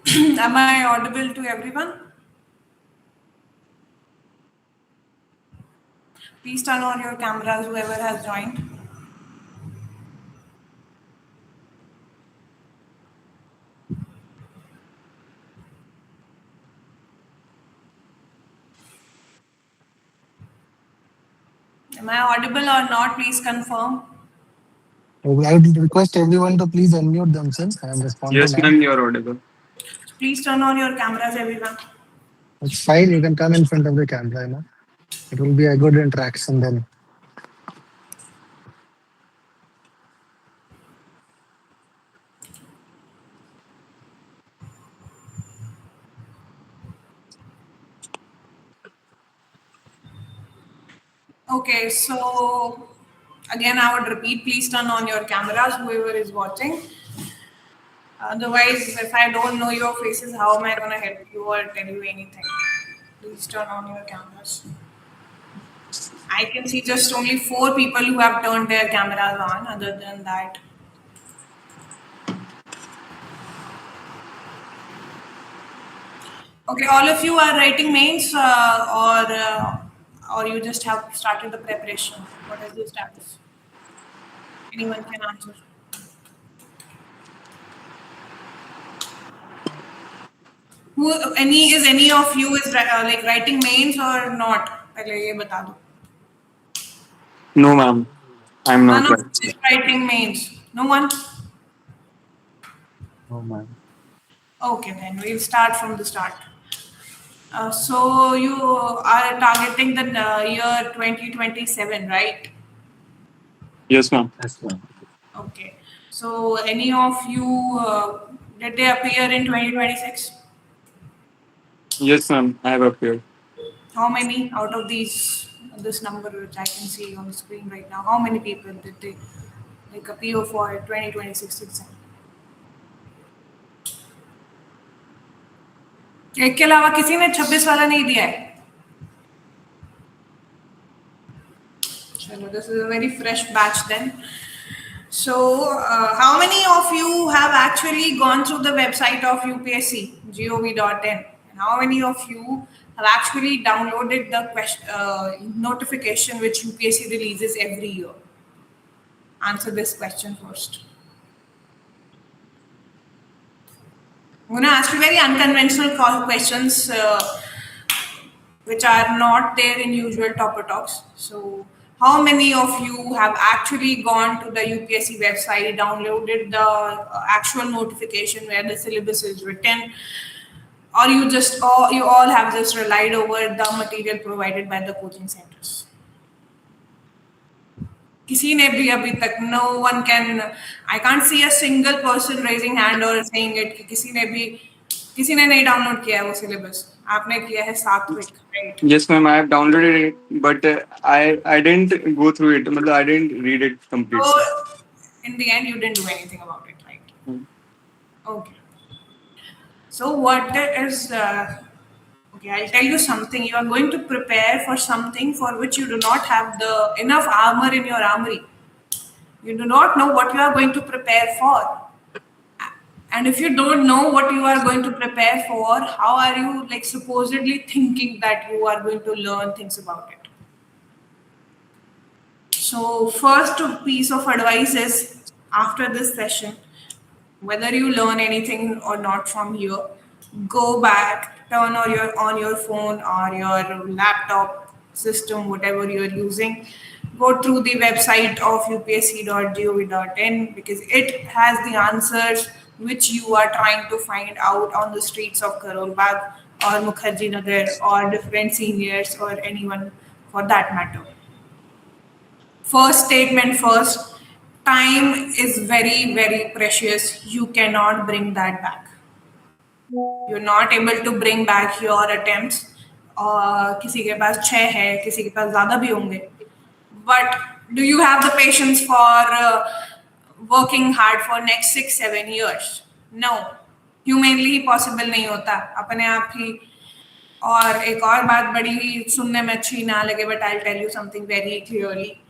Am I audible to everyone? Please turn on your cameras, whoever has joined. Am I audible or not? Please confirm. I would request everyone to please unmute themselves and respond to Yes, ma'am. ma'am, you are audible. Please turn on your cameras, everyone. It's fine. You can come in front of the camera. It will be a good interaction then. Okay, so again, I would repeat, please turn on your cameras, whoever is watching. Otherwise, if I don't know your faces, how am I going to help you or tell you anything? Please turn on your cameras. I can see just only 4 people who have turned their cameras on. Other than that, okay, all of you are writing mains or you just have started the preparation. What is the status? Anyone can answer. Any of you is like writing mains or not? पहले ये बता दो. No, ma'am, I'm None not of right. you is writing mains. No one. No, ma'am. Okay, then we'll start from the start. So you are targeting the year 2027, right? Yes, ma'am. Okay. So any of you did they appear in 2026? Yes, ma'am, I have appeared. How many out of this number which I can see on the screen right now? How many people did they like appear for 2026 exam? एक के अलावा किसी ने 26 वाला नहीं दिया है. चलो, this is a very fresh batch then. So, how many of you have actually gone through the website of UPSC, gov.in? And how many of you have actually downloaded the notification which UPSC releases every year? Answer this question first. I'm going to ask you very unconventional questions which are not there in usual Topper Talks. So, how many of you have actually gone to the UPSC website, downloaded the actual notification where the syllabus is written, or you all have just relied over the material provided by the coaching centers? किसी ने भी अभी तक no one can I can't see a single person raising hand or saying it कि किसी ने नहीं download किया है वो सिलेबस. आपने किया है सात्विक, right? Yes, ma'am, I have downloaded it, but I didn't go through it. मतलब I didn't read it completely. So in the end, you didn't do anything about it, right? Okay. So what is okay? I'll tell you something. You are going to prepare for something for which you do not have the enough armor in your armory. You do not know what you are going to prepare for. And if you don't know what you are going to prepare for, how are you like supposedly thinking that you are going to learn things about it? So first piece of advice is after this session, whether you learn anything or not from here, go back, turn on your phone or your laptop system, whatever you're using, go through the website of upsc.gov.in because it has the answers which you are trying to find out on the streets of Karol Bagh or Mukherjee Nagar or different seniors or anyone for that matter. First statement first, time is very, very precious. You cannot bring that back. You're not able to bring back your attempts. किसी के पास 6 है, किसी के पास ज़्यादा भी होंगे. But do you have the patience for working hard for next 6-7 years? No. Humanly possible नहीं होता. अपने आप ही. और एक और बात बड़ी सुनने में अच्छी ना लगे, but I'll tell you something very clearly.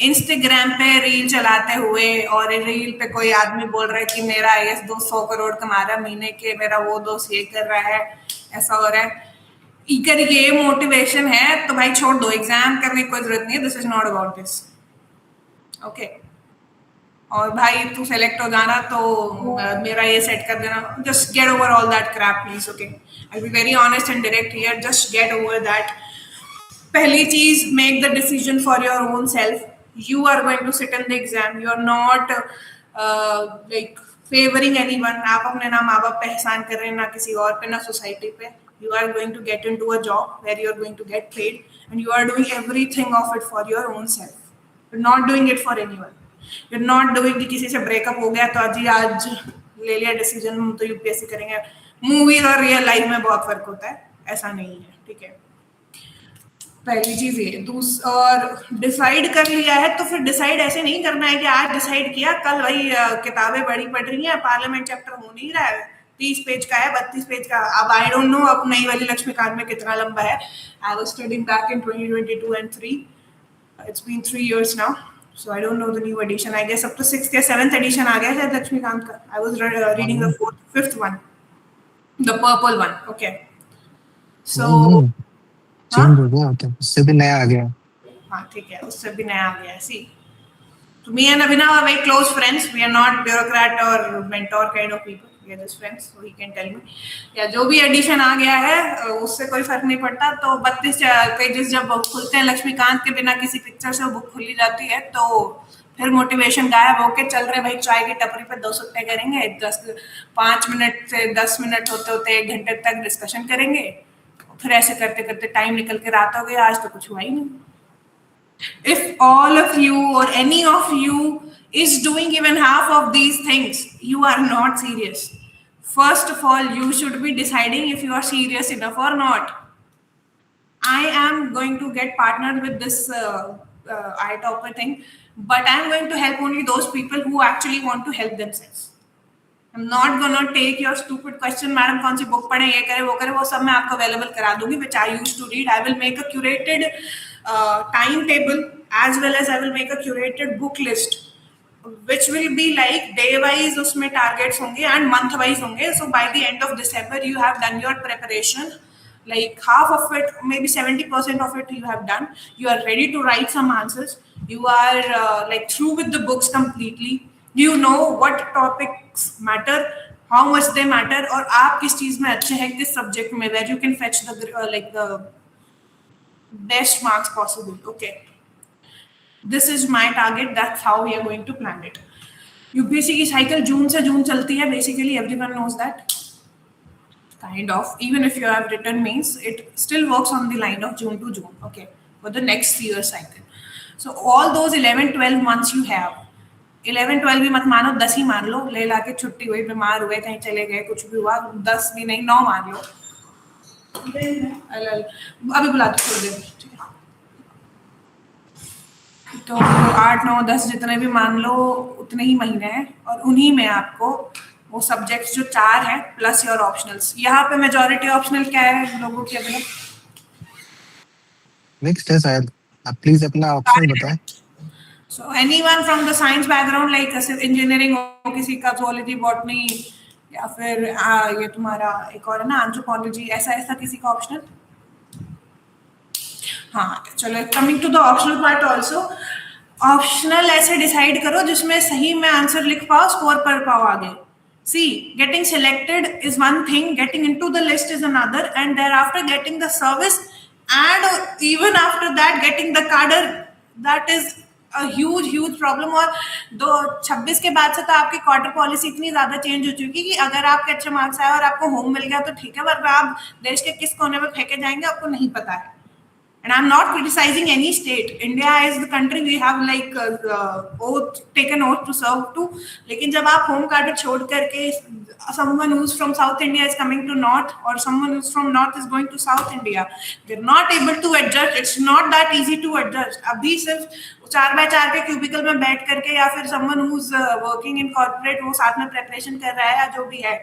Instagram पे रील चलाते हुए और रील पे कोई आदमी बोल रहा है कि मेरा आईएएस 200 करोड़ कमा रहा है महीने के, मेरा वो दोस्त ये कर रहा है, ऐसा हो रहा है, इकर ये मोटिवेशन है तो भाई छोड़ दो, एग्जाम करने की कोई जरूरत नहीं है, this is not about this, okay. और भाई तू सेलेक्ट हो जाना तो मेरा ये सेट कर देना, just get over all that crap please, okay. I be very honest and direct here, just get over that. पहली चीज, make the decision for your own self. You are going to sit in the exam, you are not like favouring anyone. आप अपने ना माँ बाप पे एहसान कर रहे हैं, ना किसी और पे, ना सोसाइटी पे। You are going to get into a job where you are going to get paid, and you are doing everything of it for your own self. You're not doing it for anyone. You're not doing कि किसी से breakup हो गया तो आज ले लिया decision, हम तो यूपीएससी करेंगे। मूवीज और रियल लाइफ में बहुत फर्क होता है, ऐसा नहीं है, ठीक है। पहली चीज ये। और डिसाइड कर लिया है तो फिर डिसाइड ऐसे नहीं करना है कि आज डिसाइड किया, कल वही किताबें बड़ी पढ़ रही हैं, पार्लियामेंट चैप्टर हो नहीं रहा है, 30 पेज का है, 32 पेज का। अब आई डोंट नो अब नई वाली लक्ष्मीकांत में कितना लंबा है। I was studying back in 2022 and 3, it's been 3 years now, so I don't know the new edition. I guess up to 6th या 7th edition आ गया है लक्ष्मीकांत का। I was reading the 5th one, the purple one, okay. So change हो गया, okay, उससे भी नया आ गया। हाँ ठीक है, उससे भी नया आ गया। सी, so me and Abhinav are very close friends. We are not bureaucrat or mentor kind of people. We are just friends, so he can tell me. या जो भी एडिशन आ गया है उससे कोई फर्क नहीं पड़ता। तो 32 पेजेस जब खुलते हैं लक्ष्मीकांत के बिना किसी पिक्चर से, वो बुक खुली जाती है तो फिर मोटिवेशन गायब होके चल रहे भाई चाय की टपरी पे 2 सुट्टे करेंगे, 5 मिनट से 10 मिनट होते होते 1 घंटे तक डिस्कशन करेंगे, फिर ऐसे करते करते टाइम निकल के रात हो गई, आज तो कुछ हुआ ही नहीं। If all of you or any of you is doing even half of these things, you are not serious. First of all, you should be deciding if you are serious enough or not. I am going to get partnered with this iTopper thing, but I am going to help only those people who actually want to help themselves. I'm not gonna take your stupid question, madam कौन सी book पढ़े, ये करे वो करे, वो सब मैं आपको अवेलेबल करा दूंगी, which I used to read. I will make a curated timetable as well as I will make a curated book list, which will be like day wise उसमें targets होंगे and month wise होंगे. So by the end of December you have done your preparation, like half of it, maybe 70% of it you have done. You are ready to write some answers. You are like through with the books completely. You know what topics matter, how much they matter, और आप किस चीज में अच्छे हैं, किस subject में, where you can fetch the like the best marks possible. Okay, this is my target. That's how we are going to plan it. UPSC की साइकिल जून से जून चलती है, basically everyone knows that. Kind of, even if you have written means, it still works on the line of June to June, okay, for the next year cycle. So all those 11-12 months you have, 11-12 भी मत मानो, 10 ही मान लो, ले ला के छुट्टी हुई, बीमार हुए, कहीं चले गए, कुछ भी हुआ, 10 भी नहीं, 9 मान लो। अभी बुला दो थोड़ी देर, ठीक है। तो 8, 9, 10 जितने भी मान लो उतने ही महीने हैं, और उन्हीं में आपको वो सब्जेक्ट्स जो 4 हैं प्लस योर ऑप्शनल्स। यहाँ पे मेजॉरिटी ऑप्शनल क्या है लोगों के? अभी नेक्स्ट है शायद, आप प्लीज अपना ऑप्शन बताएं। So anyone from the science background, like engineering हो, किसी का zoology, botany, या फिर ये तुम्हारा एक और है ना anthropology, ऐसा किसी का ऑप्शनल? हाँ चलो, coming to the optional part also, optional ऐसे डिसाइड करो जिसमें सही में आंसर लिख पाओ, स्कोर कर पाओ आगे। See, getting selected is one thing, getting into the list is another, and thereafter getting the service, and even after that getting the cadre, that is a huge problem. और 2026 के बाद से तो आपकी क्वार्टर पॉलिसी इतनी ज्यादा change हो चुकी कि अगर आपके अच्छे मार्क्स आए और आपको होम मिल गया तो ठीक है, वरना आप देश के किस कोने में फेंके जाएंगे आपको नहीं पता है। And I'm not criticizing any state. India is the country we have like taken oath to serve to. लेकिन जब आप home cadre छोड़ करके someone who's from South India is coming to North, or someone who's from North is going to South India, they're not able to adjust. It's not that easy to adjust. अभी सिर्फ 4x4 के cubicle में बैठ करके, या फिर someone who's working in corporate वो साथ में preparation कर रहा है या जो भी है,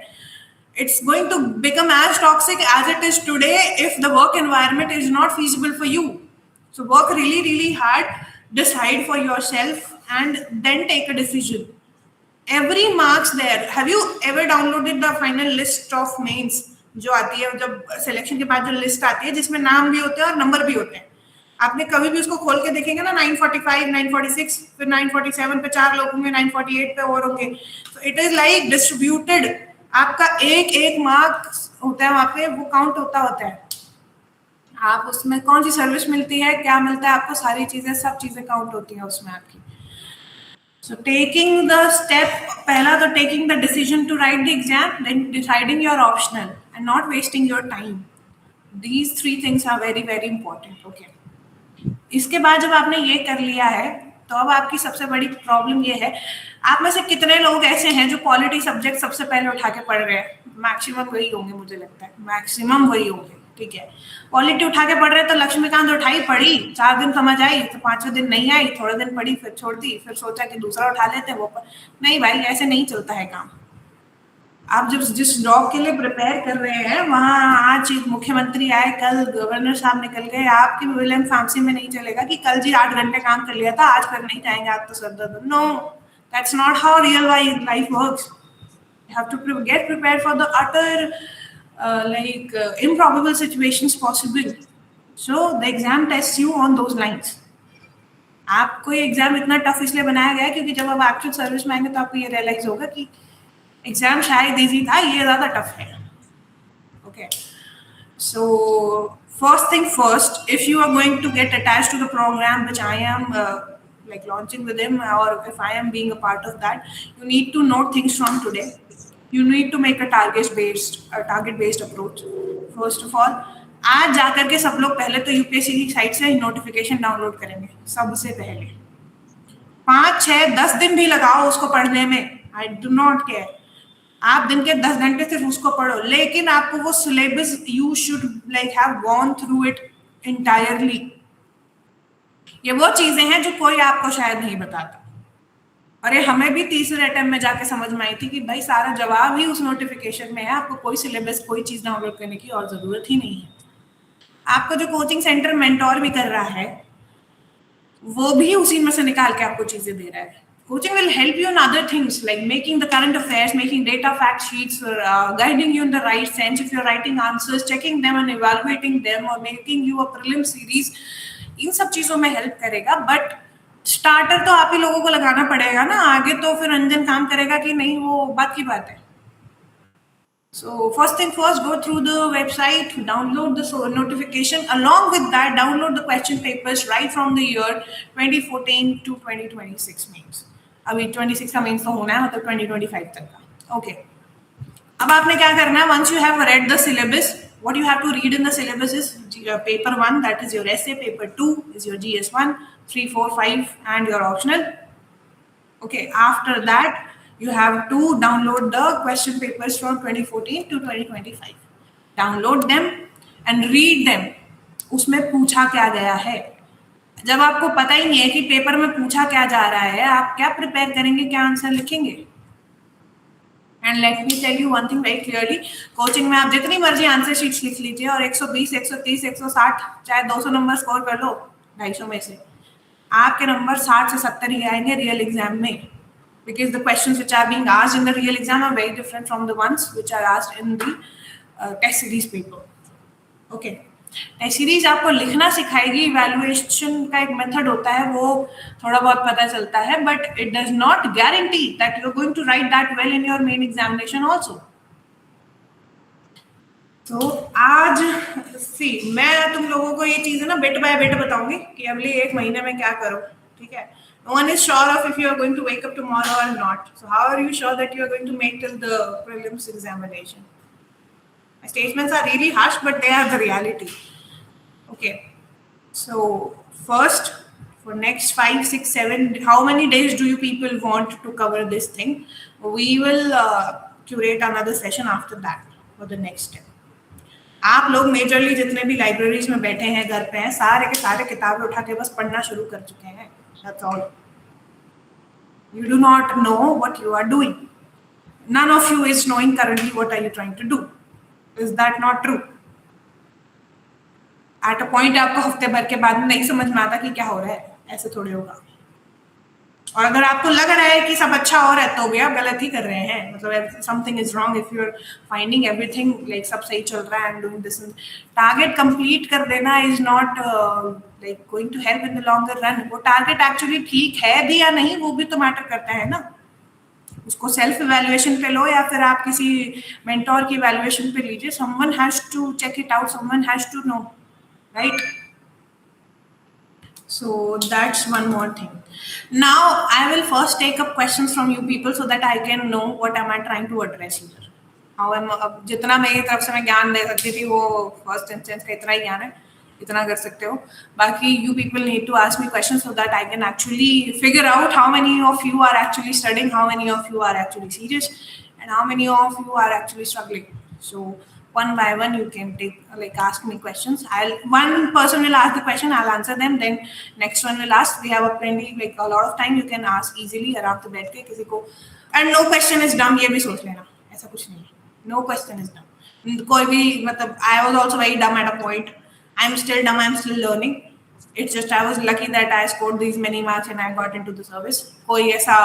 it's going to become as toxic as it is today if the work environment is not feasible for you. So work really hard decide for yourself, and then take a decision. Every marks there. Have you ever downloaded the final list of mains जो आती है जब selection के बाद जो list आती है जिसमें नाम भी होते हैं और नंबर भी होते हैं? आपने कभी भी उसको खोल के देखेंगे ना, 945, 946, फिर 947 पे 4 लोग होंगे, 948 पे और होंगे. तो इट इज लाइक डिस्ट्रीब्यूटेड. आपका एक एक मार्क्स होता है वहां पे, वो काउंट होता है. आप उसमें कौन सी सर्विस मिलती है, क्या मिलता है आपको, सारी चीजें, सब चीजें काउंट होती हैं उसमें आपकी. So taking the step, पहला तो taking the decision to write the exam, then deciding your optional and not wasting your time. These 3 things are very very important. Okay. इसके बाद जब आपने ये कर लिया है तो अब आपकी सबसे बड़ी प्रॉब्लम ये है, आप में से कितने लोग ऐसे हैं जो पॉलिटी सब्जेक्ट सबसे पहले उठा के पढ़ रहे हैं? मैक्सिमम वही होंगे, मुझे लगता है मैक्सिमम वही होंगे. ठीक है, पॉलिटी उठा के पढ़ रहे तो लक्ष्मीकांत उठाई, पढ़ी, 4 दिन समझ आई, तो 5वें दिन नहीं आई, थोड़े दिन पढ़ी, फिर छोड़ दी, फिर सोचा कि दूसरा उठा लेते हैं वो नहीं भाई, ऐसे नहीं चलता है काम. आप जब जिस जॉब के लिए प्रिपेयर कर रहे हैं वहां आज मुख्यमंत्री आए, कल गवर्नर साहब निकल गए, आपकी विलियम फैंसी में नहीं चलेगा कि कल जी 8 घंटे काम कर लिया था, आज फिर नहीं जाएंगे, आज तो सर दर्द. No, that's not how real life works. You have to get prepared for the utter improbable situations possible. So the exam tests you on those lines. आपको ये एग्जाम इतना टफ इसलिए बनाया गया है क्योंकि जब आप एक्चुअल सर्विस में आएंगे तो आपको ये रियलाइज होगा कि एग्जाम शायद इजी था, ये ज्यादा टफ है. Okay, so first thing first, if you are going to get attached to the program which I am like launching with him, or if I am being a part of that, you need to know things from today. You need to make a target based approach. First of all, आज जाकर के सब लोग पहले तो UPSC की site से notification download करेंगे. सबसे पहले 5, 6, 10 दिन भी लगाओ उसको पढ़ने में, आई डू नॉट केयर. आप दिन के 10 घंटे सिर्फ उसको पढ़ो, लेकिन आपको वो syllabus, you should like have gone through it entirely. ये वो चीजें हैं जो कोई आपको शायद नहीं बताता. अरे हमें भी तीसरे अटेम्प्ट में जाके समझ में आई थी कि भाई सारा जवाब ही उस नोटिफिकेशन में है, आपको कोई सिलेबस, कोई चीज डाउनलोड करने की और जरूरत ही नहीं है. आपको जो कोचिंग सेंटर मेंटोर भी कर रहा है वो भी उसी में से निकाल के आपको चीजें दे रहा है. Coaching will help you in other things like making the current affairs, making data fact sheets, guiding you in the right sense. If you're writing answers, checking them and evaluating them, or making you a prelim series, इन सब चीजों में help करेगा. But starter तो आप ही लोगों को लगाना पड़ेगा ना, आगे तो फिर अंजन काम करेगा कि नहीं, वो बात की बात है. So first thing first, go through the website, download the notification. Along with that, download the question papers right from the year 2014 to 2026 means. अभी 26 का means तो होना है, मतलब 2025 तक का. Okay. अब आपने क्या करना है? Once you have read the syllabus, what you have to read in the syllabus is paper 1, that is your essay. Paper 2 is your GS1, 3, 4, 5, and your optional. Okay. After that, you have to download the question papers from 2014 to 2025. Download them and read them. उसमें पूछा क्या गया है. जब आपको पता ही नहीं है कि पेपर में पूछा क्या जा रहा है, आप क्या प्रिपेयर करेंगे, क्या आंसर लिखेंगे? And let me tell you one thing very clearly, coaching में आप जितनी मर्जी आंसर शीट्स लिख लीजिए और 120, 130, 160, चाहे 200 नंबर स्कोर कर लो 250 में से, आपके नंबर 60 से 70 ही आएंगे रियल एग्जाम में. Because the questions which are being asked in the real exam are very different from the ones which are asked in the test series paper. Okay. Test series आपको लिखना सिखाएगी. Evaluation का एक method होता है, वो थोड़ा बहुत पता चलता है, but it does not guarantee that you are going to write that well in your main examination also. तो आज मैं तुम लोगों को ये चीजें ना बिट बाय बिट बताऊंगी कि अगले 1 महीने में क्या करो. ठीक है. No one is sure of if you are going to wake up tomorrow or not. So how are you sure that you are going to make till the prelims examination? My statements are really harsh, but they are the reality. Okay. So first, for next 5, 6, 7, how many days do you people want to cover this thing? We will curate another session after that for the next step. आप लोग majorly जितने भी libraries में बैठे हैं, घर पे हैं, सारे के सारे किताबें उठा के बस पढ़ना शुरू कर चुके हैं. That's all. You do not know what you are doing. None of you is knowing currently what are you trying to do. Is that not true? At a point आपको हफ्ते भर के बाद नहीं समझ में आता कि क्या हो रहा है. ऐसे थोड़ी होगा। और अगर आपको लग रहा है कि सब अच्छा हो रहा है तो भी आप गलत ही कर रहे हैं, मतलब something is wrong if you are finding everything like सब सही चल रहा है and doing this. Target complete कर देना is not like going to help in the longer run. वो टारगेट एक्चुअली ठीक है भी या नहीं वो भी तो मैटर करता है ना। उसको सेल्फ इवैल्यूएशन पे लो या फिर आप किसी मेंटोर की इवैल्यूएशन पे लीजिए। Someone has to check it out, someone has to know, right? So that's one more thing. Now I will first take up questions from you people so that I can know what am I trying to address here. How am अब जितना मेरी तरफ से मैं ज्ञान दे सकती थी वो फर्स्ट इंस्टेंस का इतना ही ज्ञान है, इतना कर सकते हो। बाकी you people need to ask me questions so that I can actually figure out how many of you are actually studying, how many of you are actually serious, and how many of you are actually struggling. So one by one you can take like ask me questions. One person will ask the question, I'll answer them, then next one will ask. We have a plenty like a lot of time, you can ask easily आराम से बैठ के किसी को। and no question is dumb, ये भी सोच लेना, ऐसा कुछ नहीं है, no question is dumb। कोई भी मतलब I was also very dumb at a point, I'm still dumb, I'm still learning। It's just I was lucky that I scored these many marks and I got into the service। कोई ऐसा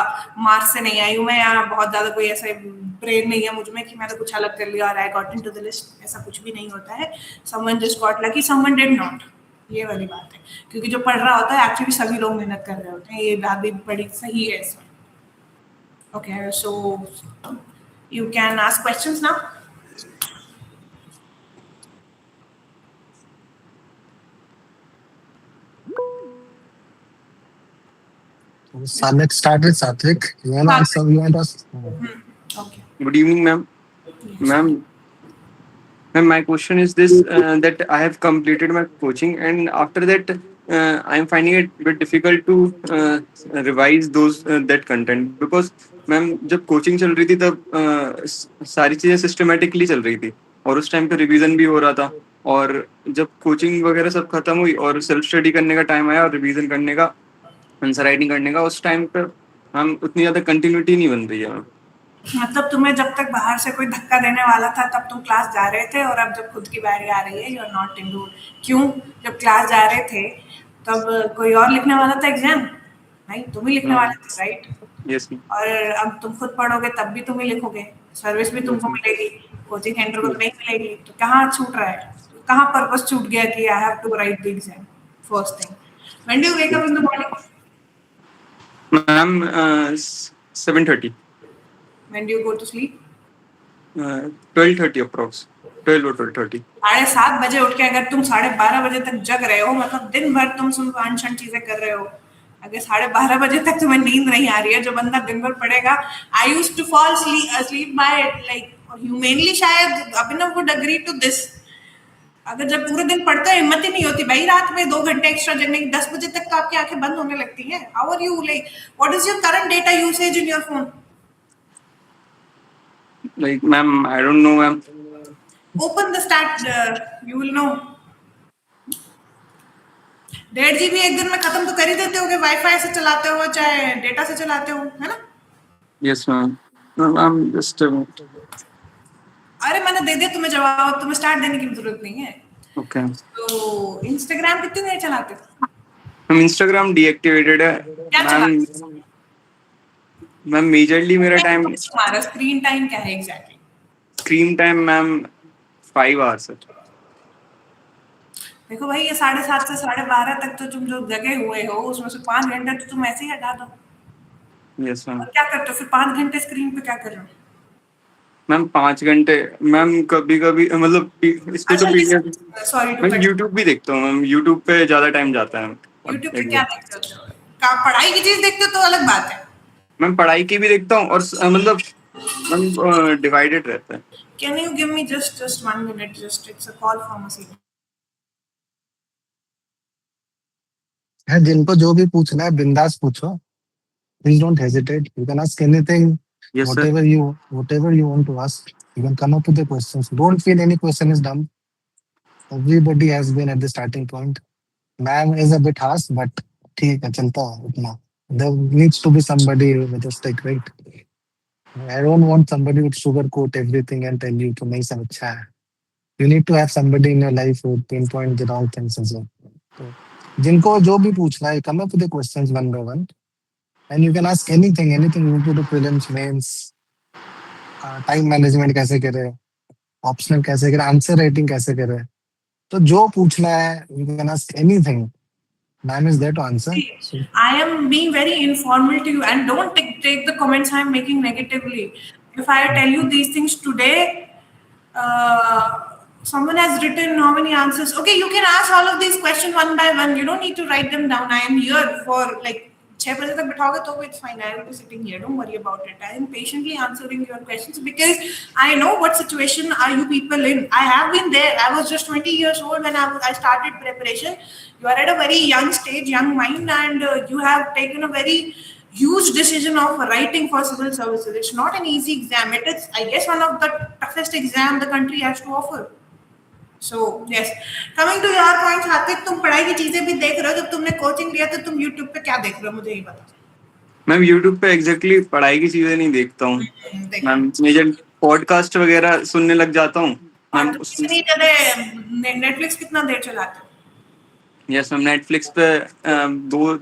marks से नहीं आई हूँ मैं, या बहुत ज्यादा कोई ऐसा ब्रेन नहीं है मुझ में कि मैंने कुछ अलग कर लिया और I got into the list, ऐसा कुछ भी नहीं होता है। Someone just got lucky, someone did not। ये वाली बात है, क्योंकि जो पढ़ रहा होता है एक्चुअली सभी लोग मेहनत कर रहे होते हैं, ये बात भी बड़ी सही है इसमें। Okay, so you can ask questions now. So let's start with Satvik. You want to ask some? You want to ask? Okay. Good evening, ma'am. Yes. Ma'am, my question is this: that I have completed my coaching, and after that, I am finding it a bit difficult to revise those that content because, ma'am, जब coaching चल रही थी तब सारी चीजें systematically चल रही थी और उस टाइम पे रिवीजन भी हो रहा था। और जब कोचिंग वगैरह सब खत्म हुई और सेल्फ स्टडी करने का टाइम आया और रिवीजन करने का, आंसर राइटिंग करने का, उस टाइम पे हम उतनी ज्यादा कंटिन्यूटी नहीं बन रही है। मतलब तुम्हें जब तक बाहर से कोई धक्का देने वाला था तब तुम क्लास जा रहे थे, और अब जब खुद की बारी आ रही है यू आर नॉट इनरोल्ड। क्यों? जब क्लास जा रहे थे तब कोई और लिखने वाला था एग्जाम, नहीं तुम ही लिखने वाले थे, राइट? यस। और अब तुम खुद पढ़ोगे तब भी तुम ही लिखोगे, सर्विस भी तुमको मिलेगी, कोचिंग सेंटर को तो नहीं मिलेगी, तो कहाँ छूट रहा है? कहाँ पर्पस छूट गया कि I have to write the exam? First thing, when do you wake up in the morning? Ma'am 7:30। When do you go to sleep? 12:30 approx, 12 or 12:30। 7:30 बजे उठ के अगर तुम 12:30 बजे तक जग रहे हो, मतलब दिन भर तुम सुबह अनशन चीजें कर रहे हो। अगर 12:30 बजे तक तुम्हें नींद नहीं आ रही है, जो बंदा दिन भर पढ़ेगा, I used to fall asleep by like humanly, शायद Abhinav would agree to this. अगर जब पूरे दिन पढ़ते हो हिम्मत ही नहीं होती भाई रात में 2 घंटे एक्स्ट्रा जगने की, 10 बजे तक तो आपकी आंखें बंद होने लगती हैं। How are you like, what is your current data usage in your phone? Like, ma'am, I don't know, ma'am. Open the stat, you will know। 1.5 GB एक दिन में खत्म तो कर ही देते होगे, वाईफाई से चलाते हो चाहे डेटा से चलाते हो, है ना? Yes, ma'am. No, I'm just. अरे मैंने दे दिया तुम्हें जवाब, तुम्हें स्टार्ट देने की जरूरत नहीं है। Okay. तो इंस्टाग्राम कितनी देर चलाते हो? मैम Instagram डीएक्टिवेटेड है। क्या मैम मेजरली मेरा टाइम, तुम्हारा स्क्रीन टाइम क्या है exactly? Screen time ma'am 5 hours है। देखो भाई, ये 7:30 से 12:30 तक तो तुम जो जगे हुए हो उसमें से 5 घंटे तो तुम ऐसे ही हटा दो। Yes ma'am. और क्या करते हो फिर 5 घंटे स्क्रीन पे, क्या कर रहे हो? मैम 5 घंटे मैम कभी कभी मतलब इस पे तो सॉरी मैं यूट्यूब भी देखता हूँ मैम, यूट्यूब पे ज्यादा टाइम जाता है। यूट्यूब पे क्या देखते हो? का पढ़ाई की चीज देखते हो तो अलग बात है। मैम पढ़ाई की भी देखता हूँ और मतलब मैम डिवाइडेड रहता है। Can you give me just 1 minute? Just it's a call from a senior. है जिनको जो भी पूछना है बिंदास पूछो। Please don't hesitate. You can ask anything, Yes, sir. whatever you want to ask. You can come up with the questions. Don't feel any question is dumb. Everybody has been at the starting point. Ma'am is a bit harsh, but ठीक है चलता है उतना। There needs to be somebody with a stick, right? I don't want somebody who sugarcoat everything and tell you to नहीं सब अच्छा है। You need to have somebody in your life who pinpoint the wrong things as well. So, जिनको जो भी पूछना है, come up with the questions one by one, and you can ask anything related to prelims, mains, time management कैसे करें, optional कैसे करें, answer writing कैसे करें. तो जो पूछना है, you can ask anything. Ma'am is there to answer. So, I am being very informal to you, and don't take the comments I am making negatively. If I tell you these things today, someone has written how many answers. Okay, you can ask all of these questions one by one. You don't need to write them down. I am here for like 6 बजे तक बिठाओगे तो it's fine. I will be sitting here. Don't worry about it. I am patiently answering your questions because I know what situation are you people in. I have been there. I was just 20 years old when I started preparation. You are at a very young stage, young mind, and you have taken a very huge decision of writing for civil services. It's not an easy exam. It is, I guess, one of the toughest exam the country has to offer. So yes, coming to your point, हार्दिक, तुम पढ़ाई की चीजें भी देख रहे हो. जब तुमने कोचिंग लिया तो तुम YouTube पे क्या देख रहे हो, मुझे ये बता. मैम यूट्यूब पे एग्जैक्टली पढ़ाई की चीजें नहीं देखता हूँ देखो. मैम. मेजर पॉडकास्ट वगैरह सुनने लग जाता हूँ और मैम. तुम कितनी ज्यादा नेटफ्लिक्स कितना देर चलाते हो? यस मैम, नेटफ्लिक्स पे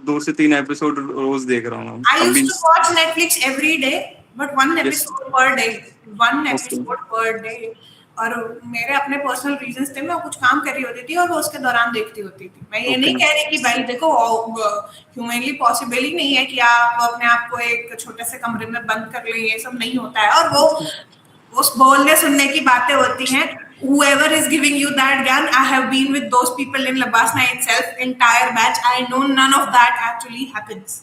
दो से 3 एपिसोड रोज देख रहा हूँ मैम. I अभी used to watch Netflix every day, but one yes. episode per day. One okay. episode per day. और मेरे अपने पर्सनल रीजंस थे. मैं कुछ काम कर रही होती थी और वो उसके दौरान देखती होती थी. मैं ये नहीं ओके. कह रही कि भाई देखो ह्यूमनली पॉसिबल ही नहीं है कि आप अपने आप को एक छोटे से कमरे में बंद कर लें. ये सब नहीं होता है. और वो उस बोलने सुनने की बातें होती हैं. Whoever is giving you that ज्ञान, I have been with those people in Labasna itself, entire batch. I know none of that actually happens.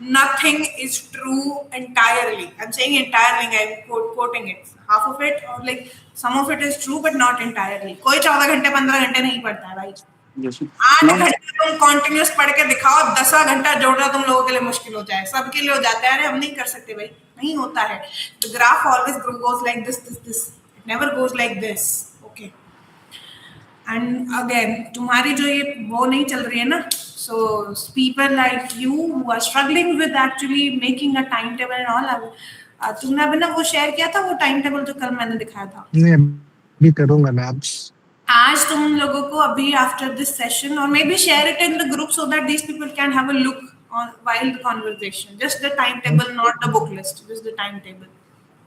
Nothing is true entirely. I'm saying entirely. I'm quoting it. Half of it, or like some of it is true, but not entirely. कोई 14 घंटे 15 घंटे नहीं पढ़ता है भाई. Yes 8 ma'am. घंटे तुम continuous पढ़ के दिखाओ. 10 घंटा जोड़ना तुम लोगों के लिए मुश्किल हो जाए. सबके लिए हो जाता है. अरे हम नहीं कर सकते भाई. नहीं होता है. The graph always goes like this. It never goes like this. Okay. And again, तुम्हारी जो ये वो नहीं चल रही है ना. So people like you who are struggling with actually making a timetable and all. तुमने अभी ना वो शेयर किया था वो टाइम टेबल जो कल मैंने दिखाया था. नहीं, अभी करूंगा मैं आज. आज तुम लोगों को अभी after this session, or maybe share it in the group so that these people can have a look on while the conversation. Just the timetable, not the book list. Just the timetable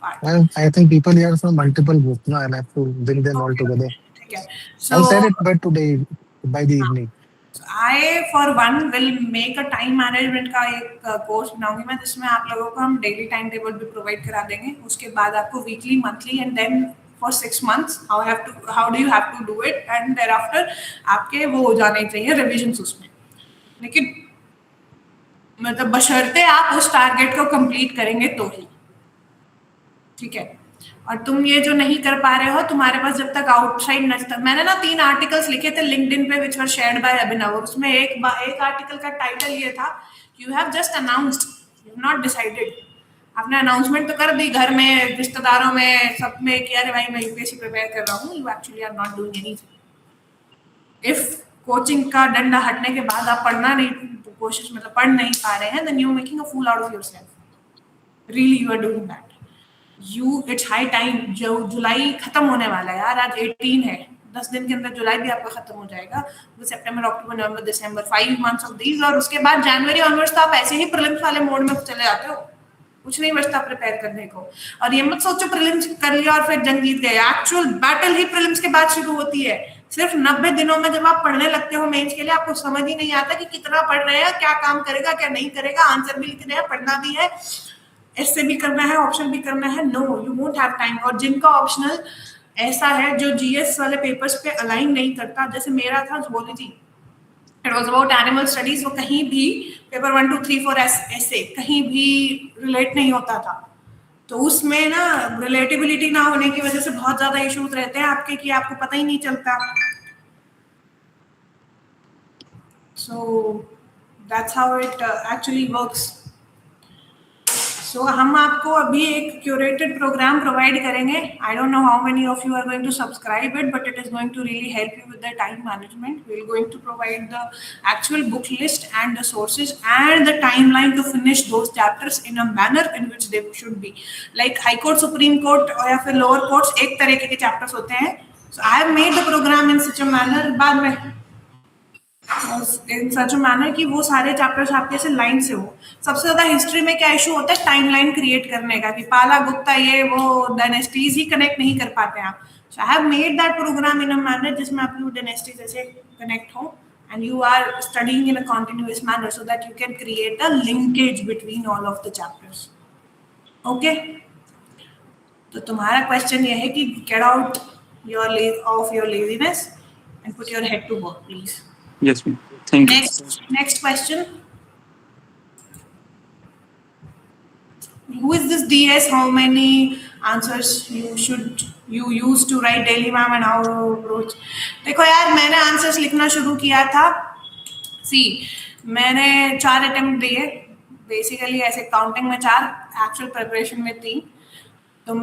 part. I think people here from multiple groups, no, I'll have to bring them all together. ठीक है. I'll So send it by today, by the evening. I for one will make a time management का एक course बनाऊंगी मैं, जिसमें आप लोगों को हम डेली टाइम टेबल भी प्रोवाइड करा देंगे. उसके बाद आपको weekly, monthly and then for 6 months how do you have to do it, and thereafter आपके वो हो जाने चाहिए रिविजन्स उसमें. लेकिन मतलब बशर्ते आप उस टारगेट को कंप्लीट करेंगे तो ही. ठीक है. और तुम ये जो नहीं कर पा रहे हो, तुम्हारे पास जब तक आउटसाइड नजर. मैंने ना 3 आर्टिकल्स लिखे थे लिंक्डइन पे विच वर शेयर्ड बाय अभिनव. उसमें एक आर्टिकल का टाइटल ये था, you have just announced, you have not decided. आपने अनाउंसमेंट तो कर दी घर में, रिश्तेदारों में, सब में कि अरे भाई मैं यूपीएससी प्रिपेयर कर रहा हूँ. You actually are not doing anything. If coaching का डंडा हटने के बाद आप पढ़ना नहीं कोशिश मतलब पढ़ नहीं पा रहे हैं, then you making a fool out of yourself. Really you are doing that. It's high time. जो जुलाई खत्म होने वाला है यार. आज 18 है. 10 दिन के अंदर जुलाई भी आपका खत्म हो जाएगा. सितंबर, अक्टूबर, नवंबर, दिसंबर, 5 months ऑफ दीज. और उसके बाद जनवरी ऑनवर्ड्स तो आप ऐसे ही प्रीलिम्स वाले मोड में चले जाते हो. कुछ नहीं बचता प्रिपेयर करने को. और ये मत सोचो प्रीलिम्स कर लिया और फिर जंग जीत गए. एक्चुअल बैटल ही प्रीलिम्स के बाद शुरू होती है. सिर्फ 90 दिनों में जब आप पढ़ने लगते हो मेंस के लिए, आपको समझ ही नहीं आता कि कितना पढ़ रहे हैं, क्या काम करेगा, क्या नहीं करेगा. आंसर भी लिख रहे हैं, पढ़ना भी है, ऐसे भी करना है, ऑप्शन भी करना है. No, you won't have time. और जिनका ऑप्शनल ऐसा है जो जीएस वाले पेपर्स पे अलाइन नहीं करता, जैसे मेरा था zoology, it was about animal studies. वो कहीं भी पेपर 1 2 3 4 ऐसे कहीं भी रिलेट नहीं होता था. तो उसमें ना रिलेटेबिलिटी ना होने की वजह से बहुत ज्यादा इश्यूज रहते हैं आपके कि आपको पता ही नहीं चलता. So that's how it actually works. So हम आपको अभी एक क्यूरेटेड प्रोग्राम प्रोवाइड करेंगे. I don't know how many of you are going to subscribe it, but it is going to really help you with the time management. We are going to provide the actual book list and the sources and the timeline to finish those chapters in a manner in which they should B. Like high court, supreme court या फिर lower courts एक तरीके के chapters होते हैं. So I have made the program in such a manner. बाद में इन such a manner कि वो सारे चैप्टर्स आपके ऐसे लाइन से हो। सबसे ज़्यादा हिस्ट्री में क्या इशू होता है, टाइमलाइन क्रिएट करने का, कि पाला गुप्ता ये वो डायनेस्टीज ही कनेक्ट नहीं कर पाते हैं आप। So I have made that program in a manner जिसमें आपकी डायनेस्टीज ऐसे कनेक्ट हो and you are studying in a continuous manner so that you can create a linkage between all of the chapters. Okay, तो तुम्हारा question ये है कि get out of your laziness and put your head to work, please. Yes, ma'am. Thank you. Next question. Who is this DS? How many answers you use to write daily, ma'am, and how to approach? देखो यार, मैंने answers लिखना शुरू किया था। मैंने 4 attempt दिए basically, ऐसे काउंटिंग में 4, एक्चुअल प्रिपरेशन में 3। तो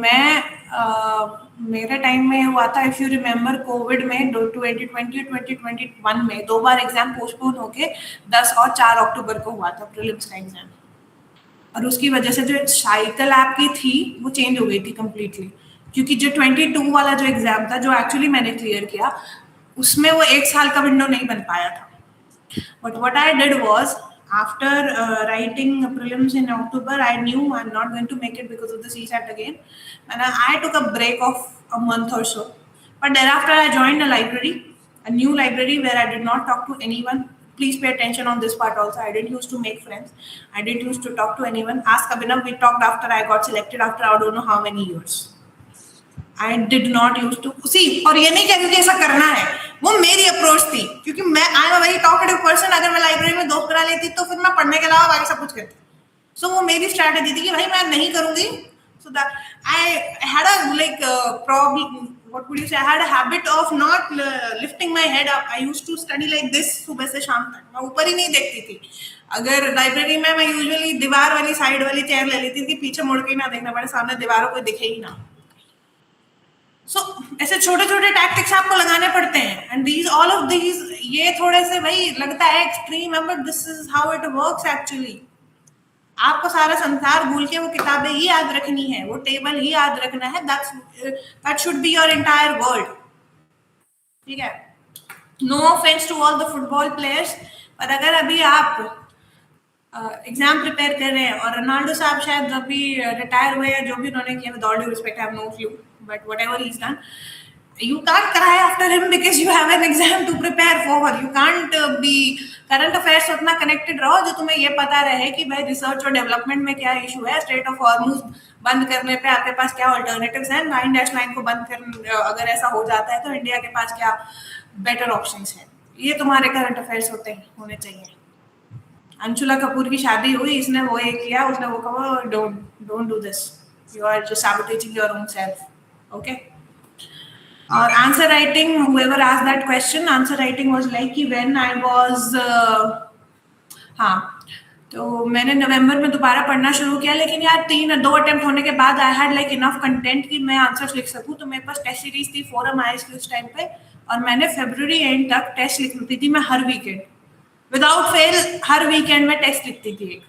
मेरे टाइम में हुआ था, इफ यू रिमेम्बर, कोविड में 2020 2021 में 2 बार एग्जाम पोस्टपोन होके 10 और 4 अक्टूबर को हुआ था प्रीलिम्स का एग्जाम। और उसकी वजह से जो साइकिल आपकी थी वो चेंज हो गई थी कम्प्लीटली, क्योंकि जो 22 वाला जो एग्जाम था जो एक्चुअली मैंने क्लियर किया, उसमें वो 1 साल का विंडो नहीं बन पाया था। But what I did was, after writing prelims in October, I knew I'm not going to make it because of the CSAT again, and I took a break of a month or so. But thereafter, I joined a library, a new library where I did not talk to anyone. Please pay attention on this part also. I didn't used to make friends. I didn't used to talk to anyone. Ask Abhinav, we talked after I got selected after I don't know how many years. I did not used to see, और ये नहीं कहती थी ऐसा करना है, वो मेरी अप्रोच थी, क्योंकि मैं I am a very talkative person. अगर मैं लाइब्रेरी में दोस्त करा लेती तो फिर मैं पढ़ने के अलावा बाकी सब कुछ करती। सो वो मेरी स्ट्रैटेजी थी कि भाई मैं नहीं करूंगी। So that I had a like problem, what would you say, I had a habit of not lifting my head up. I used to study like this सुबह से शाम तक, मैं ऊपर ही नहीं देखती थी। अगर लाइब्रेरी में मैं यूजुअली दीवार वाली साइड वाली चेयर ले लेती थी, पीछे मुड़ के ना देखना पड़े, सामने दीवारों को दिखे ही ना। सो ऐसे छोटे छोटे टैक्टिक्स आपको लगाने पड़ते हैं, and these all of these, ये थोड़े से भाई लगता है एक्सट्रीम है, but this is how it works actually. आपको सारा संसार भूल के वो किताबें ही याद रखनी है, वो टेबल ही याद रखना है, that should be your entire world. ठीक है, no offence to all the football players, पर अगर अभी आप एग्जाम प्रिपेयर कर रहे हैं, और रोनाल्डो साहब शायद अभी रिटायर हुए, या जो भी उन्होंने किया, with all due respect, I have no clue, but whatever he's done, you can't cry after him because you have an exam to prepare for. You can't be current affairs से उतना connected रहो जो तुम्हें ये पता रहे कि भाई रिसर्च और डेवलपमेंट में क्या इशू है, स्ट्रेट ऑफ हॉर्मुज बंद करने पे आपके पास क्या अल्टरनेटिव्स हैं, 9-9 को बंद कर अगर ऐसा हो जाता है तो इंडिया के पास क्या बेटर ऑप्शंस हैं। ये तुम्हारे करंट अफेयर्स होने चाहिए। अंशुला कपूर की शादी हुई, इसने वो ये किया, उसने वो कहा, don't do this, you are just sabotaging your own self. Okay. और answer writing, whoever asked that question, answer writing was like कि when I was हाँ, तो मैंने नवंबर में दोबारा पढ़ना शुरू किया, लेकिन यार 2 अटेम्प्ट होने के बाद I had like enough content कि मैं आंसर्स लिख सकूं। तो मेरे पास टेस्ट सीरीज थी फोरम ISQ उस टाइम पे, और मैंने फरवरी एंड तक टेस्ट लिखती थी मैं हर वीकेंड, विदाउट फेल हर वीकेंड में टेस्ट लिखती थी।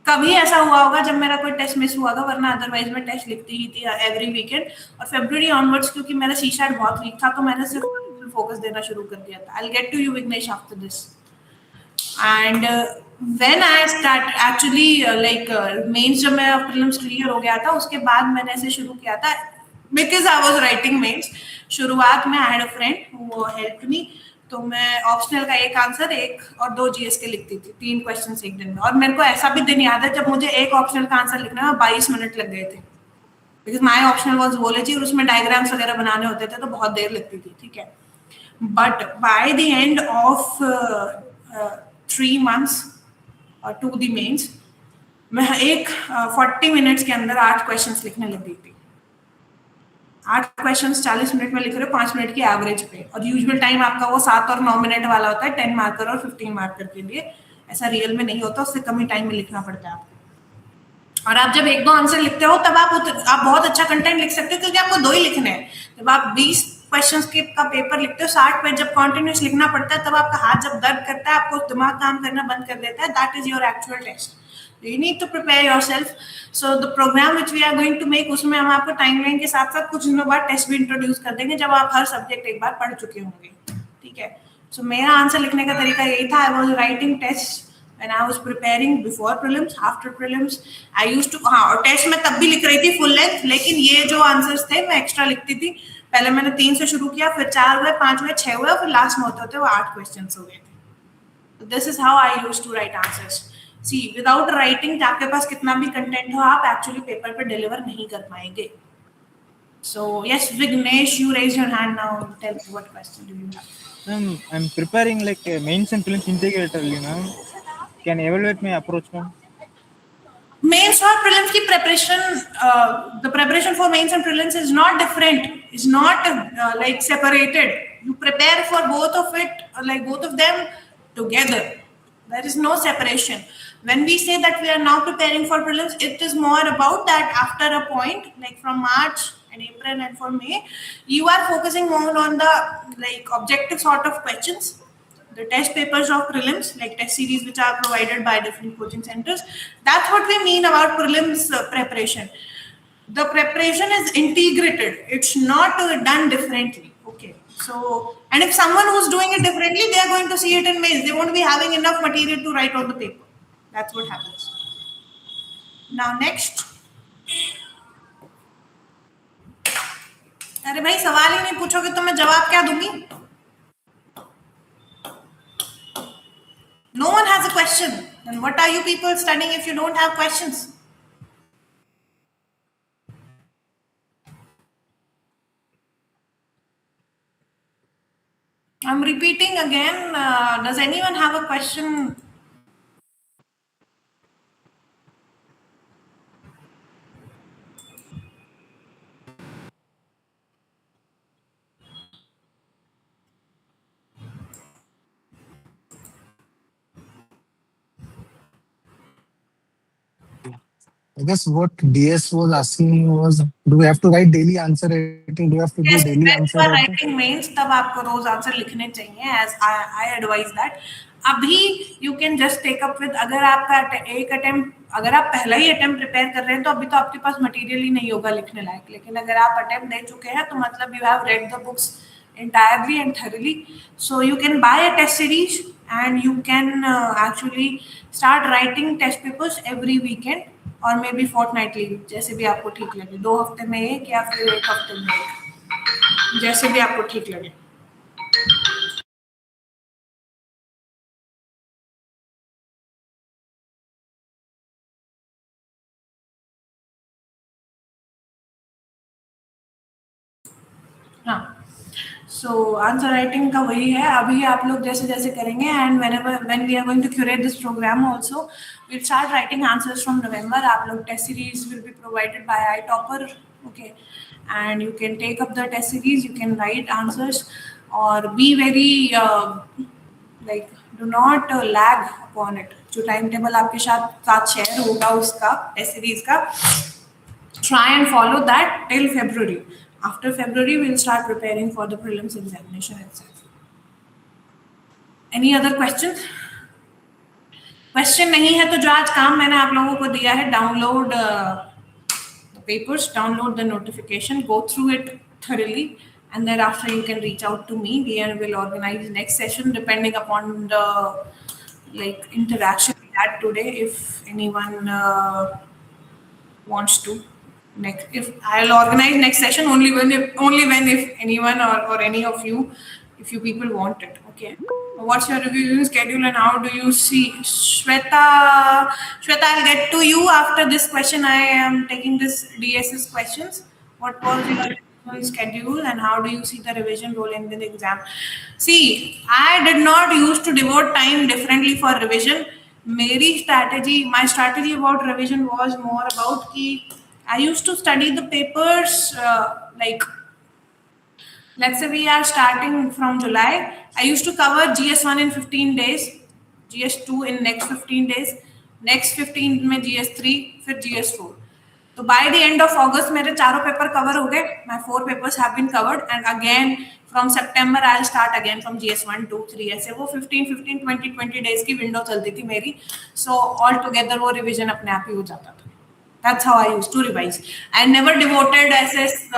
कभी ऐसा हुआ होगा जब मेरा कोई टेस्ट मिस हुआ था, वरना अदरवाइज मैं टेस्ट लिखती ही थी एवरी वीकेंड। और फरवरी ऑनवर्ड्स क्योंकि मेरा CSAT बहुत वीक था, तो मैंने सिर्फ फोकस देना शुरू कर दिया था। I will get to you Vignesh after this. And when I start actually like mains, जब मेरा प्रीलिम्स क्लियर हो गया था उसके बाद मैंने ऐसे शुरू किया था, because I was writing mains. शुरुआत में I had a friend who helped me, तो मैं ऑप्शनल का 1 आंसर, 1 और 2 GS के लिखती थी, 3 क्वेश्चंस एक दिन में। और मेरे को ऐसा भी दिन याद है जब मुझे 1 ऑप्शनल का आंसर लिखने में 22 मिनट लग गए थे, because my optional was zoology, और उसमें डायग्राम्स वगैरह बनाने होते थे तो बहुत देर लगती थी। ठीक है, but by the end of 3 months और टू द मेंस, मैं 40 मिनट्स के अंदर 8 क्वेश्चंस लिखने लग गई थी। 8 क्वेश्चंस 40 मिनट में लिख रहे हो, 5 मिनट की एवरेज पे, और यूजुअल टाइम आपका वो 7 और 9 मिनट वाला होता है 10 मार्कर और 15 मार्कर के लिए। ऐसा रियल में नहीं होता, उससे कम ही टाइम में लिखना पड़ता है आपको। और आप जब 1-2 आंसर लिखते हो तब आप बहुत अच्छा कंटेंट लिख सकते हो, क्योंकि आपको 2 ही लिखने हैं। जब आप 20 क्वेश्चंस का पेपर लिखते हो, 60 पे जब कॉन्टिन्यूस लिखना पड़ता है, तब आपका हाथ जब दर्द करता है, आपको दिमाग काम करना बंद कर देता है। That is your actual test. You need to prepare yourself. So the program which we are going to make, उसमें हम आपको टाइमलाइन के साथ साथ कुछ दिनों बाद टेस्ट भी इंट्रोड्यूस कर देंगे, जब आप हर सब्जेक्ट एक बार पढ़ चुके होंगे। ठीक है, So मेरा आंसर लिखने का तरीका यही था. I was writing tests when I was preparing before prelims, after prelims. I used to हाँ, और टेस्ट में तब भी लिख रही थी full length, लेकिन ये जो आंसर्स थे मैं एक्स्ट्रा लिखती थी. पहले मैंने 3 से शुरू किया, फिर 4 हुए, 5 हुए, 6 हुए, फिर लास्ट में होते वो 8 क्वेश्चंस हो गए थे. This is how I used to write answers. See, without writing, आपके पास कितना भी कंटेंट हो, आप एक्चुअली पेपर पे डिलीवर नहीं कर पाएंगे. So yes, Vignesh, you raise your hand now. Tell me what question do you have? I'm preparing like mains and prelims integrated, Can you evaluate my approach, ma'am? Mains or prelims की preparation, the preparation for mains and prelims is not different. It's not like separated. You prepare for both of it, like both of them together. There is no separation. When we say that we are now preparing for prelims, it is more about that after a point, like from March and April and for May, you are focusing more on the like objective sort of questions. The test papers of prelims, like test series which are provided by different coaching centers. That's what we mean about prelims preparation. The preparation is integrated. It's not done differently. Okay. So, and if someone who's doing it differently, they are going to see it in mails. They won't be having enough material to write on the paper. That's what happens. Now next. अरे भाई सवाल ही नहीं पूछोगे तो मैं जवाब क्या दूंगी? No one has a question. Then what are you people studying if you don't have questions? I'm repeating again. Does anyone have a question? I guess what DS was asking me was, do we have to write daily answer writing? Do we have to Yes, do daily when answer you are writing? writing mains, तब आपको रोज answer लिखने चाहिए. As I advise that. अभी you can just take up with, अगर आपका एक attempt, अगर आप पहला ही अटेम्प्ट प्रिपेयर कर रहे हैं तो अभी तो आपके पास मटेरियल ही नहीं होगा लिखने लायक. लेकिन अगर आप अटेम्प्ट दे चुके हैं तो मतलब you have read the books entirely and thoroughly. So you can buy a test series and you can actually start writing test papers every weekend और मे बी फोर्टनाइटली, जैसे भी आपको ठीक लगे. 2 हफ्ते में एक या फिर 1 हफ्ते में एक, जैसे भी आपको ठीक लगे. हाँ, सो आंसर राइटिंग का वही है. अभी आप लोग जैसे जैसे करेंगे and when we are going to curate this programme also, we'll start writing answers from November. आप लोग test series will be provided by iTopper, okay, and you can take up the test series, you can write answers or be very like do not lag upon it. जो time table आपके साथ share होगा उसका test series का, try and follow that till February. After February, we'll start preparing for the prelims examination itself. Any other questions? Question नहीं है तो जो आज काम मैंने आप लोगों को दिया है, download the papers, download the notification, go through it thoroughly, and then after you can reach out to me. We will organize next session depending upon the like interaction we had today. If anyone wants to. Next, if I'll organize next session only when if anyone or any of you, if you people want it. Okay. What's your revision schedule and how do you see? Shweta, I'll get to you after this question. I am taking this DSS questions. What was your revision schedule and how do you see the revision role in the exam? See, I did not used to devote time differently for revision. My strategy about revision was more about कि I used to study the papers like, let's say we are starting from July. I used to cover GS1 in 15 days, GS2 in next 15 days, next 15 में GS3, फिर GS4. So by the end of August मेरे चारों paper cover हो गए. My 4 papers have been covered and again from September I'll start again from GS1, 2, 3 ऐसे वो 15, 20 days की window चलती थी मेरी. So all together वो रिविजन अपने आप ही हो जाता था. That's how I used to revise. I never devoted essays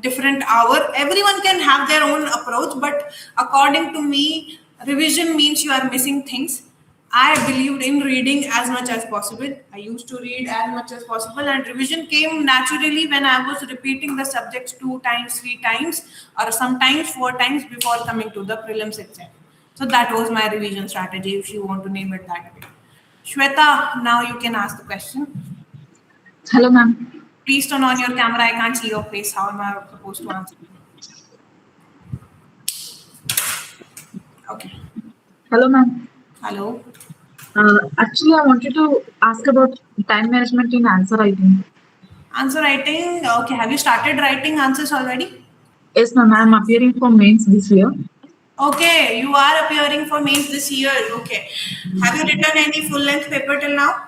different hour. Everyone can have their own approach, but according to me, revision means you are missing things. I believed in reading as much as possible. I used to read as much as possible, and revision came naturally when I was repeating the subjects 2 times, 3 times, or sometimes 4 times before coming to the prelims exam. So that was my revision strategy, if you want to name it that way. Shweta, now you can ask the question. Hello, ma'am. Please turn on your camera. I can't see your face. How am I supposed to answer? Okay. Hello, ma'am. Hello. Actually, I wanted to ask about time management in answer writing. Answer writing. Okay. Have you started writing answers already? Yes, ma'am. I am appearing for mains this year. Okay. You are appearing for mains this year. Okay. Have you written any full length paper till now?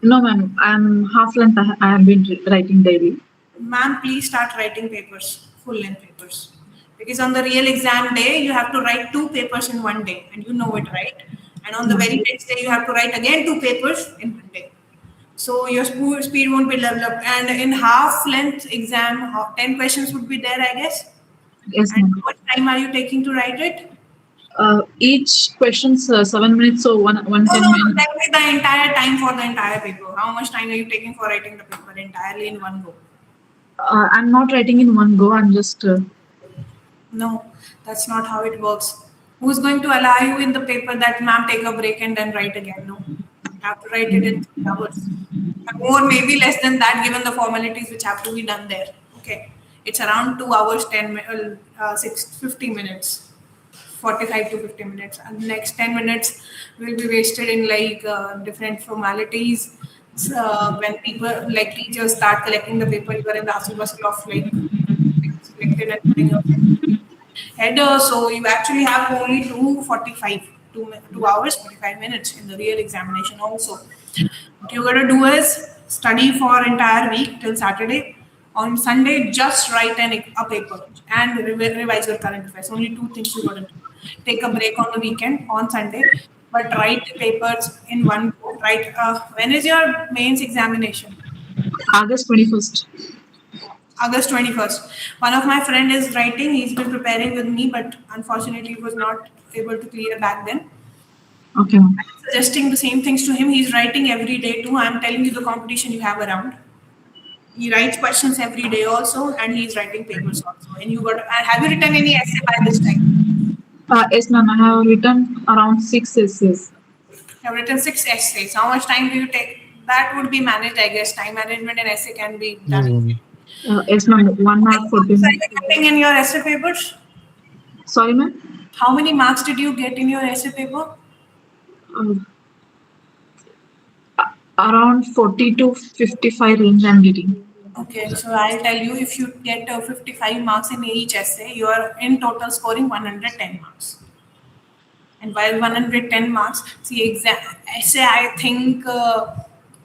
No, ma'am. I am half length. I have been writing daily. Ma'am, please start writing papers, full length papers. Because on the real exam day, you have to write 2 papers in one day, and you know it, right? And on the very next day, you have to write again 2 papers in one day. So your speed won't be developed. And in half length exam, 10 questions would be there, I guess. Yes, And ma'am. how much time are you taking to write it? Each question's 7 minutes, so one No, 10 no, minutes. that is the entire time for the entire paper. How much time are you taking for writing the paper entirely in one go? I'm not writing in one go. I'm just. No, that's not how it works. Who's going to allow you in the paper that ma'am take a break and then write again? No, you have to write it in 3 hours. Or maybe less than that, given the formalities which have to be done there. Okay, it's around 2 hours, 50 minutes. 45 to 50 minutes, and the next 10 minutes will be wasted in like different formalities. When people like teachers start collecting the paper, you are in the hustle bustle of like selected and putting your header. So you actually have only 2 hours 45 minutes in the real examination also. What you gotta do is study for entire week till Saturday. On Sunday, just write a paper and revise your current affairs. Only 2 things you gotta do. Take a break on the weekend on Sunday, but write the papers in one go. Right? When is your mains examination? August 21st. August 21st. One of my friend is writing. He's been preparing with me, but unfortunately was not able to clear back then. Okay, ma'am. I'm suggesting the same things to him. He's writing every day too. I'm telling you the competition you have around. He writes questions every day also, and he's writing papers also. And you got. Have you written any essay by this time? Yes, ma'am. I have written around 6 essays. You have written 6 essays. How much time do you take? That would be managed, I guess. Time management and essay can be done. Yes, ma'am. 1 hour 40 Are you minutes. getting in your essay papers? Sorry, ma'am. How many marks did you get in your essay paper? Around 40 to 55 range I'm getting. Okay, so I'll tell you, if you get 55 marks in each essay, you are in total scoring 110 marks. And while 110 marks, see, essay I think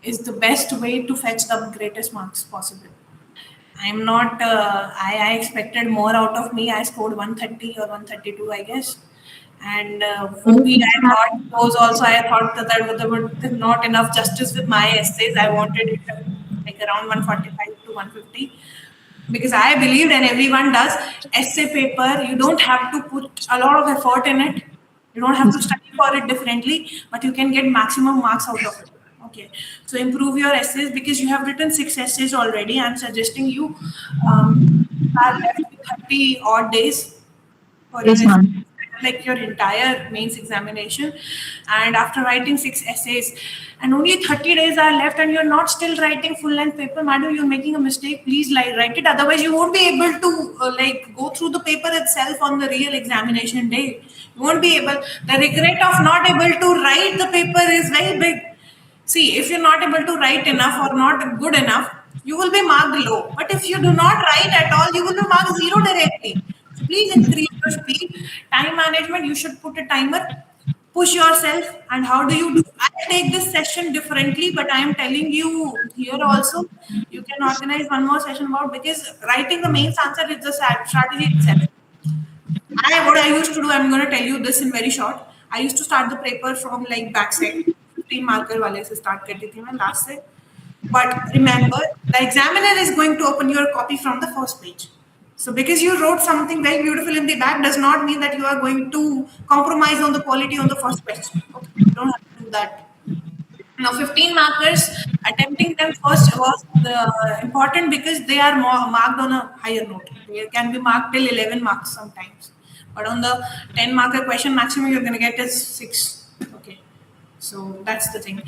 is the best way to fetch the greatest marks possible. I'm not, I expected more out of me. I scored 130 or 132, I guess. And movie, I thought those also, I thought that there were not enough justice with my essays. I wanted it like around 145 to 150. Because I believed, and everyone does, essay paper, you don't have to put a lot of effort in it. You don't have to study for it differently, but you can get maximum marks out of it. Okay, so improve your essays because you have written 6 essays already. I'm suggesting you are left with 30 odd days for Yes, your ma'am. like your entire mains examination. And after writing 6 essays, and only 30 days are left, and you're not still writing full length paper, madam, you're making a mistake. Please write it. Otherwise, you won't be able to like go through the paper itself on the real examination day. You won't be able. The regret of not able to write the paper is very big. See, if you're not able to write enough or not good enough, you will be marked low. But if you do not write at all, you will be marked 0 directly. So please increase your speed. Time management, you should put a timer. Push yourself. And how do you do? I take this session differently, but I am telling you here also, you can organize one more session about because writing the main answer is the strategy itself. What I used to do, I'm going to tell you this in very short. I used to start the paper from like backside. 15 marker वाले से start करती थी मैं last से. But remember, the examiner is going to open your copy from the first page. So because you wrote something very beautiful in the back does not mean that you are going to compromise on the quality on the first question. Okay, you don't have to do that. Now, 15 markers, attempting them first was important because they are more marked on a higher note. They can be marked till 11 marks sometimes. But on the 10 marker question, maximum you're going to get is 6. Okay. So that's the thing.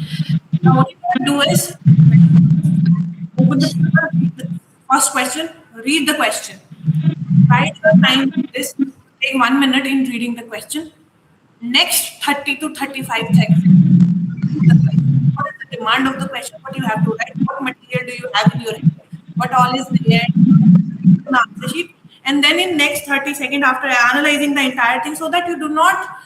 Now, what you can do is open the paper, read the first question, read the question. Try your time with this. Take 1 minute in reading the question. Next 30 to 35 seconds. What is the demand of the question? What you have to write? What material do you have in your head? What all is there? An answer sheet. And then in next 30 seconds after analyzing the entire thing so that you do not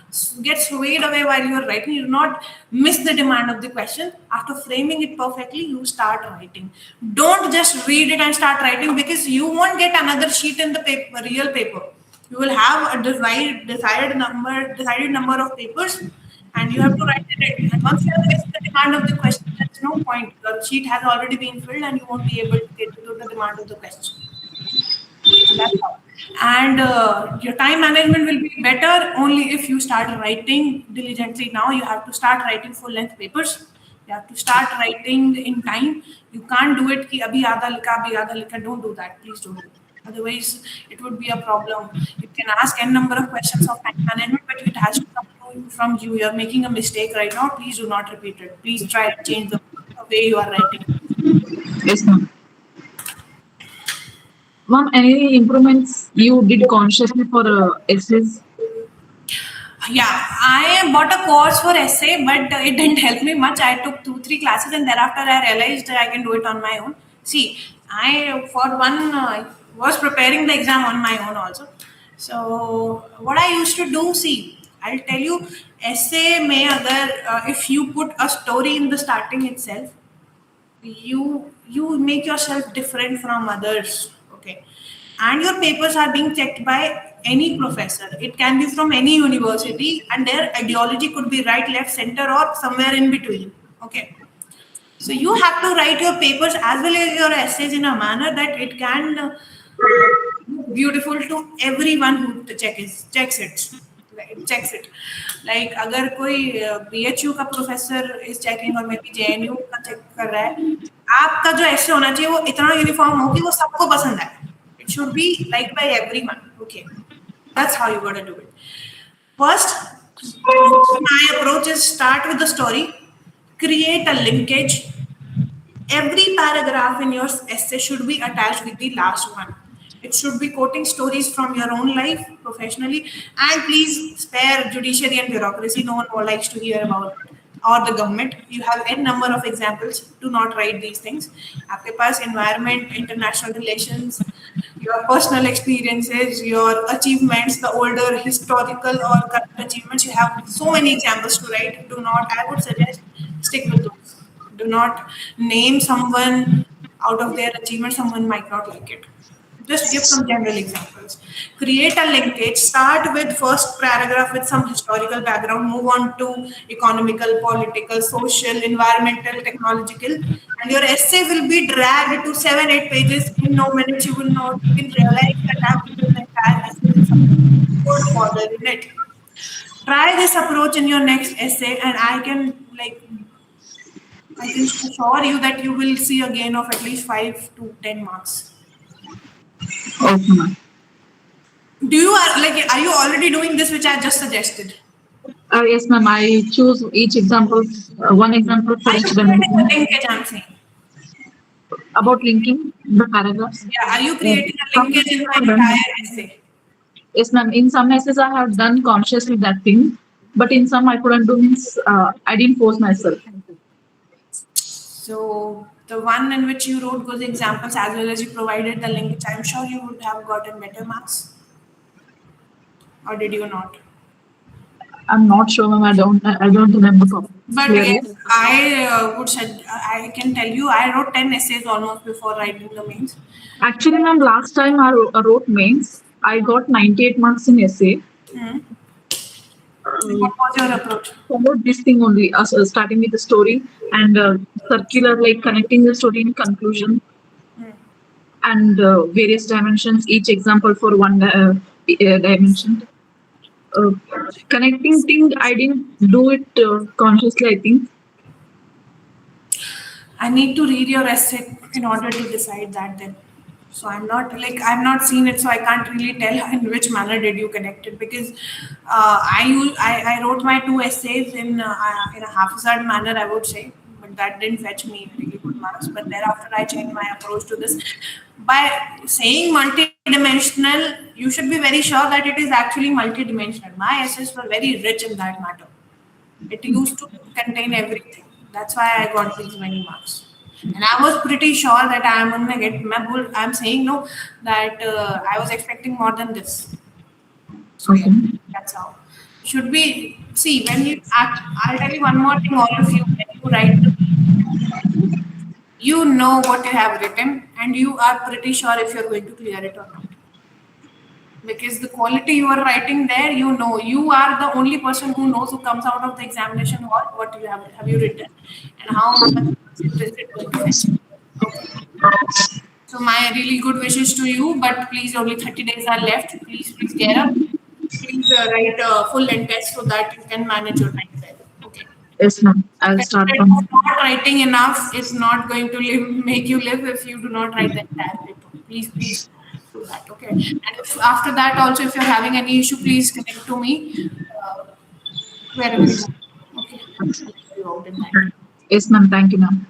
get swayed away while you are writing, you do not miss the demand of the question. After framing it perfectly, you start writing. Don't just read it and start writing because you won't get another sheet in the paper, real paper. You will have a decided number of papers and you have to write it. And once you have missed the demand of the question, there's no point. Your sheet has already been filled and you won't be able to get to the demand of the question. So that's how. And your time management will be better only if you start writing diligently. Now you have to start writing full length papers. You have to start writing in time. You can't do it ki abhi aadha likha. Don't do that. Please don't do it. Otherwise, it would be a problem. You can ask n number of questions of time management, but it has to come from you. You're making a mistake right now. Please do not repeat it. Please try to change the way you are writing. Yes, ma'am. Ma'am, any improvements you did consciously for essays? Yeah, I bought a course for essay, but it didn't help me much. I took 2-3 classes, and thereafter I realized that I can do it on my own. See, I for one was preparing the exam on my own also. So what I used to do, see, I'll tell you, essay may other if you put a story in the starting itself, you make yourself different from others. Okay, and your papers are being checked by any professor. It can be from any university, and their ideology could be right, left, center, or somewhere in between. Okay, so you have to write your papers as well as your essays in a manner that it can look beautiful to everyone who checks it. Like, checks it. Like अगर कोई BHU का professor is checking और may be JNU का check कर रहा है, आपका जो ऐसे होना चाहिए वो इतना यूनिफॉर्म हो कि वो सबको पसंद आए. It should be liked by everyone. Okay, that's how you gotta do it. First, my approach is start with the story, create a linkage. Every paragraph in your essay should be attached with the last one. It should be quoting stories from your own life professionally, and please spare judiciary and bureaucracy. No one likes to hear about it. Or the government. You have n number of examples. Do not write these things. आपके पास environment, international relations, your personal experiences, your achievements, the older historical or current achievements. You have so many examples to write. Do not. I would suggest stick with those. Do not name someone out of their achievement. Someone might not like it. Just give some general examples. Create a linkage. Start with first paragraph with some historical background. Move on to economical, political, social, environmental, technological. And your essay will be dragged to 7-8 pages. In no minutes, you will not even realize that I have written the entire essay with some good further in it. Try this approach in your next essay, and I can assure you that you will see a gain of at least 5 to 10 marks. Okay, ma'am. Are you already doing this which I just suggested? Yes, ma'am. I choose each example, one example for Are each you creating a dimension. linkage, I'm saying? About linking the paragraphs. Yeah, are you creating a linkage in the Some entire essay? Yes, ma'am. In some essays, I have done consciously that thing, but in some I couldn't do. Means I didn't force myself. So the one in which you wrote good examples as well as you provided the linkage, I'm sure you would have gotten better marks. Or did you not? I'm not sure, ma'am. I don't remember. But clearly. yes, I can tell you, I wrote 10 essays almost before writing the mains. Actually, ma'am, last time I wrote mains, I got 98 marks in essay. Hmm. What was your approach? followed this thing only, starting with the story and circular, like connecting the story in conclusion and various dimensions, each example for one dimension. Uh, Connecting thing, I didn't do it consciously, I think. I need to read your essay in order to decide that then. So I've not seen it, so I can't really tell in which manner did you connect it because I wrote my two essays in a haphazard manner, I would say, but that didn't fetch me really good marks. But thereafter I changed my approach to this. By saying multidimensional, you should be very sure that it is actually multidimensional. My essays were very rich in that matter. It used to contain everything. That's why I got these many marks. And I was pretty sure that I'm gonna get my bull. I'm saying no, that I was expecting more than this. So yeah, Okay. that's how. Should be see when you act. I'll tell you one more thing, all of you. When you write, you know what you have written, and you are pretty sure if you're going to clear it or not. Because the quality you are writing there, you know, you are the only person who knows, who comes out of the examination hall, what you have you written and how much is it going to fetch. Okay. So my really good wishes to you, but please, only 30 days are left. Please get up. Please write a full length test so that you can manage your time well. Okay. Yes, ma'am. I'll start Consider from. not writing enough is not going to make you live if you do not write the entire paper. Please do that. Okay. And if, after that, also, if you're having any issue, please connect to me wherever you are. Okay. I'll help you out in that. Yes, ma'am. Thank you, ma'am.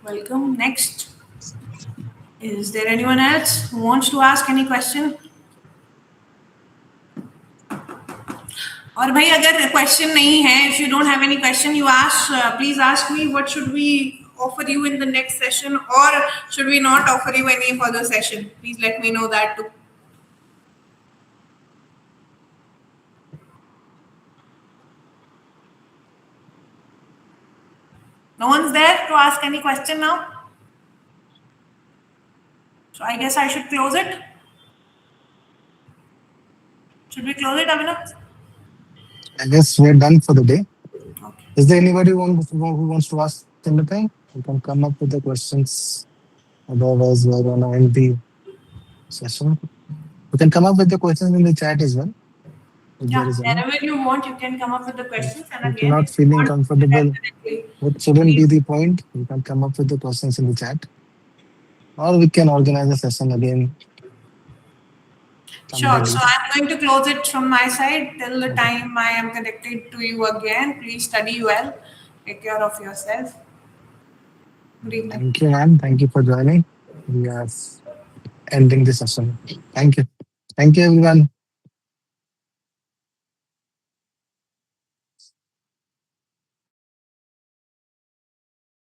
Welcome. Next. Is there anyone else who wants to ask any question? और भाई अगर question नहीं है, if you don't have any question, you ask. Please ask me what should we offer you in the next session, or should we not offer you any further session? Please let me know that too. No one's there to ask any question now. So I guess I should close it. Should we close it, Abhinav? I guess we're done for the day. Okay. Is there anybody who wants to ask anything? You can come up with the questions. Otherwise, we're gonna end the session. You can come up with the questions in the chat as well. If Yeah, there is any. wherever you want, you can come up with the questions. And If again, you're not if you feeling want to comfortable, directly, it shouldn't be the point. You can come up with the questions in the chat. Or we can organize a session again. Sure. someday So later. I'm going to close it from my side till the time I am connected to you again. Please study well. Take care of yourself. Good evening. Thank you, ma'am. Thank you for joining. We are ending the session. Thank you. Thank you, everyone.